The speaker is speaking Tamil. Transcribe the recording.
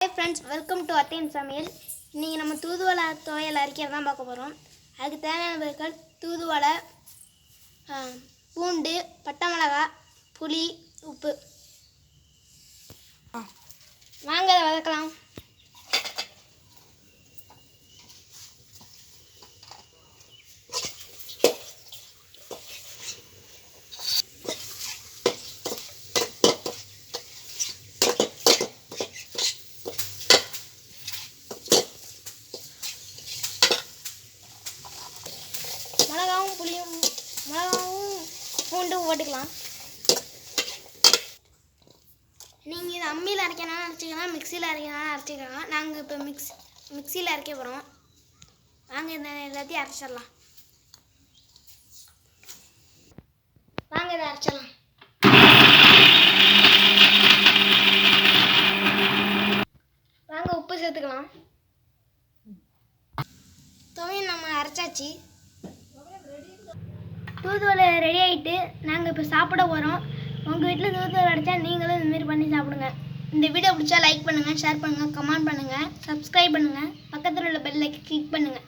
Hi friends, welcome to Athen Samil. இன்னைக்கு நம்ம தூதுவளை துவையல் அரைக்கிறது தான் பார்க்க போகிறோம். அதுக்கு தேவையான பொருட்கள் தூதுவளை, பூண்டு, பட்டை மிளகாய், புளி, உப்பு. வாங்க அதை வதக்கலாம். மிளகாவும் பூண்டும் போட்டுக்கலாம். நீங்கள் இதை அம்மியில் அரைக்கணும்னு அரைச்சிக்கலாம், மிக்சியில் அரைக்கணும்னு அரைச்சிக்கலாம். நாங்கள் இப்போ மிக்சியில் அரைக்க போகிறோம். வாங்க இதை எல்லாத்தையும் அரைச்சிடலாம். வாங்க இதை அரைச்சிடலாம். வாங்க உப்பு சேர்த்துக்கலாம். துவையல் நம்ம அரைச்சாச்சு. தூதுவளை ரெடி ஆகிட்டு நாங்கள் இப்போ சாப்பிட போகிறோம். உங்கள் வீட்டில் தூதுவளை அடைச்சா நீங்களும் இதுமாரி பண்ணி சாப்பிடுங்க. இந்த வீடியோ பிடிச்சா லைக் பண்ணுங்கள், ஷேர் பண்ணுங்கள், கமெண்ட் பண்ணுங்கள், சப்ஸ்கிரைப் பண்ணுங்கள், பக்கத்தில் உள்ள பெல் ஐக்கனை கிளிக் பண்ணுங்கள்.